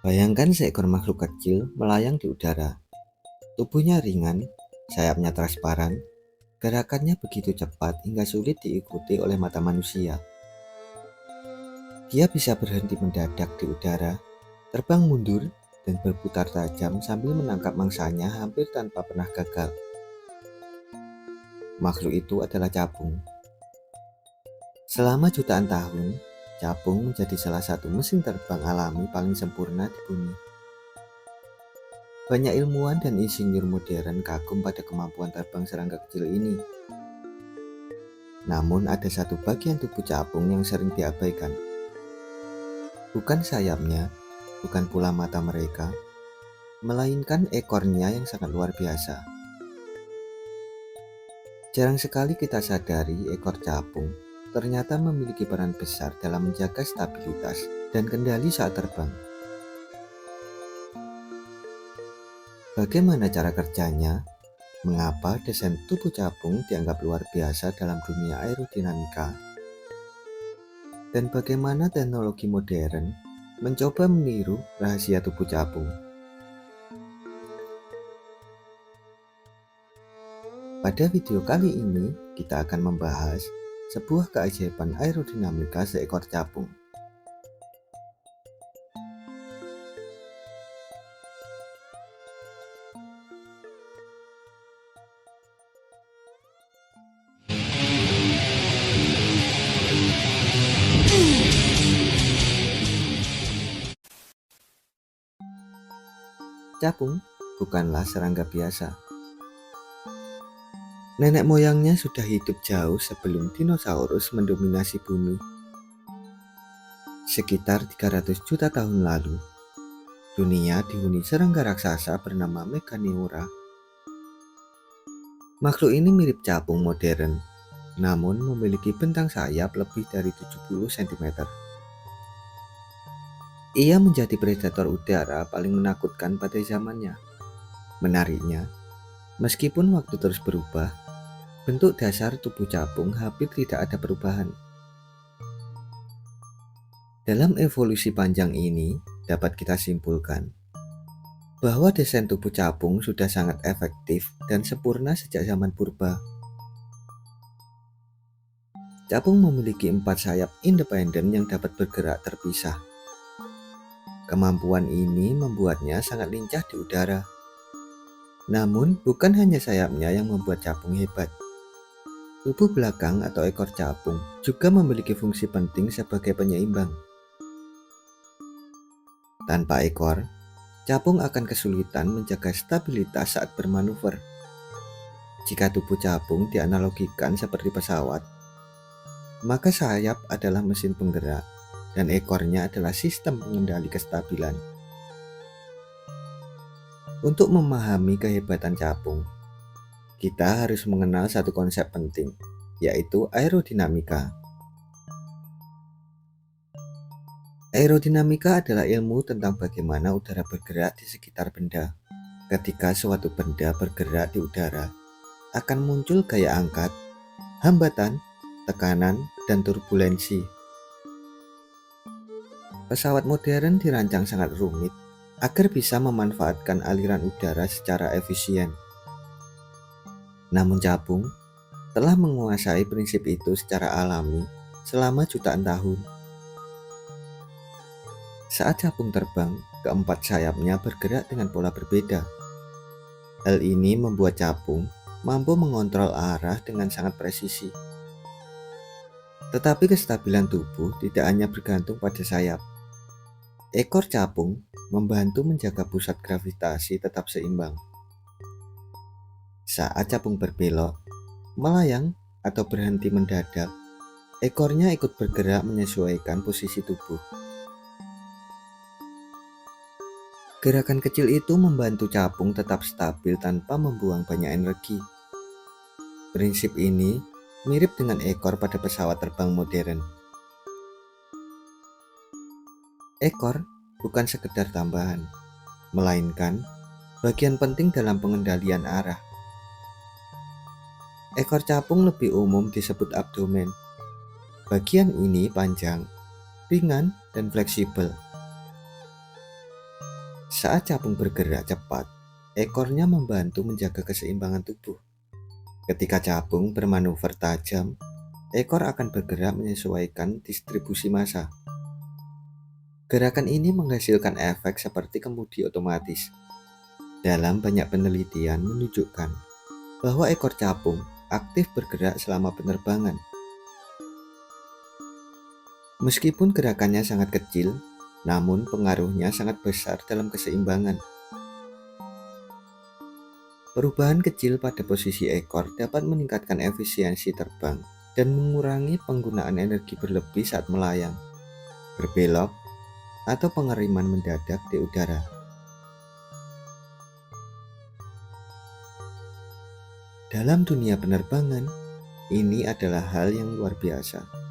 Bayangkan seekor makhluk kecil melayang di udara. Tubuhnya ringan, sayapnya transparan, gerakannya begitu cepat hingga sulit diikuti oleh mata manusia. Dia bisa berhenti mendadak di udara, terbang mundur, dan berputar tajam sambil menangkap mangsanya hampir tanpa pernah gagal. Makhluk itu adalah capung. Selama jutaan tahun, capung menjadi salah satu mesin terbang alami paling sempurna di bumi. Banyak ilmuwan dan insinyur modern kagum pada kemampuan terbang serangga kecil ini. Namun ada satu bagian tubuh capung yang sering diabaikan. Bukan sayapnya, bukan pula mata mereka, melainkan ekornya yang sangat luar biasa. Jarang sekali kita sadari ekor capung ternyata memiliki peran besar dalam menjaga stabilitas dan kendali saat terbang. Bagaimana cara kerjanya? Mengapa desain tubuh capung dianggap luar biasa dalam dunia aerodinamika? Dan bagaimana teknologi modern mencoba meniru rahasia tubuh capung? Pada video kali ini, kita akan membahas sebuah keajaiban aerodinamika seekor capung. Capung bukanlah serangga biasa. Nenek moyangnya sudah hidup jauh sebelum dinosaurus mendominasi bumi. Sekitar 300 juta tahun lalu, dunia dihuni serangga raksasa bernama Meganeura. Makhluk ini mirip capung modern, namun memiliki bentang sayap lebih dari 70 cm. Ia menjadi predator udara paling menakutkan pada zamannya. Menariknya, meskipun waktu terus berubah, bentuk dasar tubuh capung hampir tidak ada perubahan. Dalam evolusi panjang ini, dapat kita simpulkan bahwa desain tubuh capung sudah sangat efektif dan sempurna sejak zaman purba. Capung memiliki 4 sayap independen yang dapat bergerak terpisah. Kemampuan ini membuatnya sangat lincah di udara. Namun, bukan hanya sayapnya yang membuat capung hebat. Tubuh belakang atau ekor capung juga memiliki fungsi penting sebagai penyeimbang. Tanpa ekor, capung akan kesulitan menjaga stabilitas saat bermanuver. Jika tubuh capung dianalogikan seperti pesawat, maka sayap adalah mesin penggerak dan ekornya adalah sistem pengendali kestabilan. Untuk memahami kehebatan capung, kita harus mengenal satu konsep penting, yaitu aerodinamika. Aerodinamika adalah ilmu tentang bagaimana udara bergerak di sekitar benda. Ketika suatu benda bergerak di udara, akan muncul gaya angkat, hambatan, tekanan, dan turbulensi. Pesawat modern dirancang sangat rumit agar bisa memanfaatkan aliran udara secara efisien. Namun capung telah menguasai prinsip itu secara alami selama jutaan tahun. Saat capung terbang, keempat sayapnya bergerak dengan pola berbeda. Hal ini membuat capung mampu mengontrol arah dengan sangat presisi. Tetapi kestabilan tubuh tidak hanya bergantung pada sayap. Ekor capung membantu menjaga pusat gravitasi tetap seimbang. Saat capung berbelok, melayang, atau berhenti mendadak, ekornya ikut bergerak menyesuaikan posisi tubuh. Gerakan kecil itu membantu capung tetap stabil tanpa membuang banyak energi. Prinsip ini mirip dengan ekor pada pesawat terbang modern. Ekor bukan sekedar tambahan, melainkan bagian penting dalam pengendalian arah. Ekor capung lebih umum disebut abdomen. Bagian ini panjang, ringan, dan fleksibel. Saat capung bergerak cepat, ekornya membantu menjaga keseimbangan tubuh. Ketika capung bermanuver tajam, ekor akan bergerak menyesuaikan distribusi massa. Gerakan ini menghasilkan efek seperti kemudi otomatis. Dalam banyak penelitian menunjukkan bahwa ekor capung aktif bergerak selama penerbangan. Meskipun gerakannya sangat kecil, namun pengaruhnya sangat besar dalam keseimbangan. Perubahan kecil pada posisi ekor dapat meningkatkan efisiensi terbang dan mengurangi penggunaan energi berlebih saat melayang, berbelok, atau pengeriman mendadak di udara. Dalam dunia penerbangan, ini adalah hal yang luar biasa.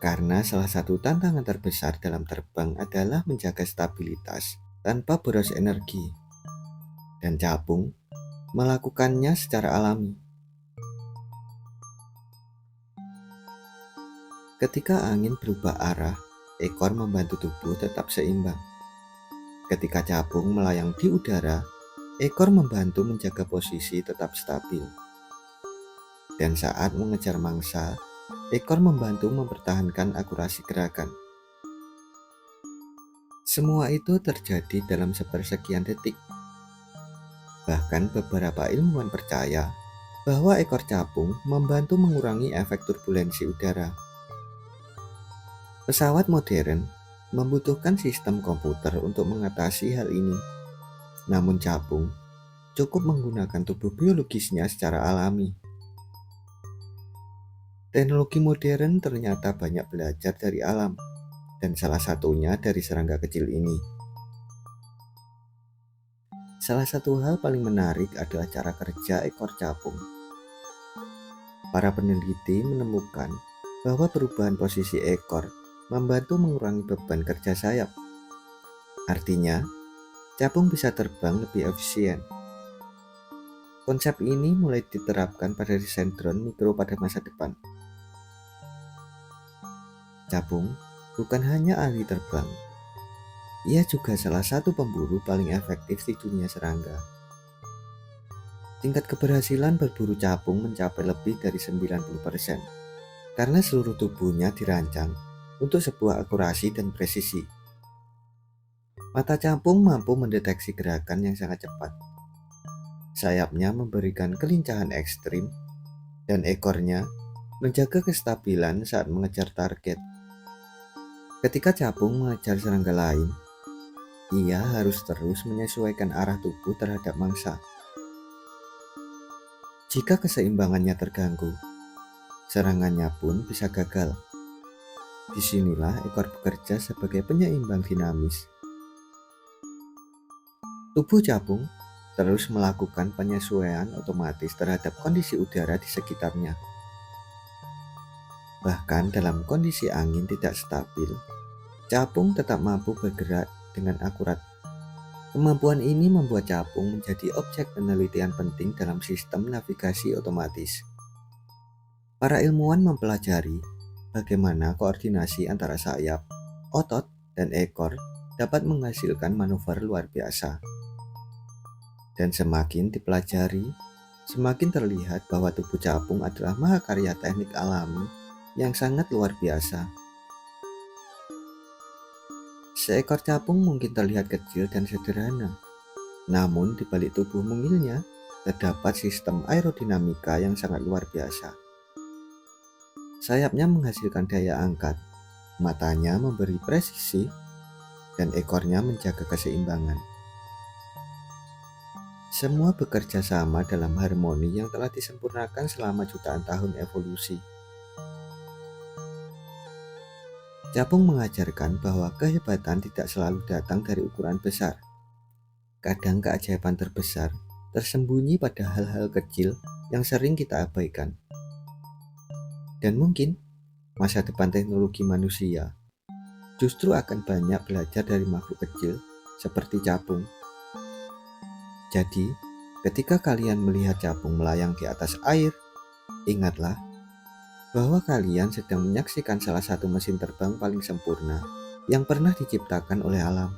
Karena salah satu tantangan terbesar dalam terbang adalah menjaga stabilitas tanpa boros energi. Dan capung melakukannya secara alami. Ketika angin berubah arah, ekor membantu tubuh tetap seimbang. Ketika capung melayang di udara, ekor membantu menjaga posisi tetap stabil. Dan saat mengejar mangsa, ekor membantu mempertahankan akurasi gerakan. Semua itu terjadi dalam sepersekian detik. Bahkan beberapa ilmuwan percaya bahwa ekor capung membantu mengurangi efek turbulensi udara. Pesawat modern membutuhkan sistem komputer untuk mengatasi hal ini. Namun capung cukup menggunakan tubuh biologisnya secara alami. Teknologi modern ternyata banyak belajar dari alam, dan salah satunya dari serangga kecil ini. Salah satu hal paling menarik adalah cara kerja ekor capung. Para peneliti menemukan bahwa perubahan posisi ekor membantu mengurangi beban kerja sayap. Artinya, capung bisa terbang lebih efisien. Konsep ini mulai diterapkan pada desain drone mikro pada masa depan. Capung bukan hanya ahli terbang, ia juga salah satu pemburu paling efektif di dunia serangga. Tingkat keberhasilan berburu capung mencapai lebih dari 90% karena seluruh tubuhnya dirancang untuk sebuah akurasi dan presisi. Mata capung mampu mendeteksi gerakan yang sangat cepat. Sayapnya memberikan kelincahan ekstrim, dan ekornya menjaga kestabilan saat mengejar target. Ketika capung mengejar serangga lain, ia harus terus menyesuaikan arah tubuh terhadap mangsa. Jika keseimbangannya terganggu, serangannya pun bisa gagal. Disinilah ekor bekerja sebagai penyeimbang dinamis. Tubuh capung terus melakukan penyesuaian otomatis terhadap kondisi udara di sekitarnya. Bahkan dalam kondisi angin tidak stabil, capung tetap mampu bergerak dengan akurat. Kemampuan ini membuat capung menjadi objek penelitian penting dalam sistem navigasi otomatis. Para ilmuwan mempelajari bagaimana koordinasi antara sayap, otot, dan ekor dapat menghasilkan manuver luar biasa. Dan semakin dipelajari, semakin terlihat bahwa tubuh capung adalah mahakarya teknik alami yang sangat luar biasa. Seekor capung mungkin terlihat kecil dan sederhana, namun di balik tubuh mungilnya terdapat sistem aerodinamika yang sangat luar biasa. Sayapnya menghasilkan daya angkat, matanya memberi presisi, dan ekornya menjaga keseimbangan. Semua bekerja sama dalam harmoni yang telah disempurnakan selama jutaan tahun evolusi. Capung mengajarkan bahwa kehebatan tidak selalu datang dari ukuran besar. Kadang keajaiban terbesar tersembunyi pada hal-hal kecil yang sering kita abaikan. Dan mungkin masa depan teknologi manusia justru akan banyak belajar dari makhluk kecil seperti capung. Jadi, ketika kalian melihat capung melayang di atas air, ingatlah bahwa kalian sedang menyaksikan salah satu mesin terbang paling sempurna yang pernah diciptakan oleh alam.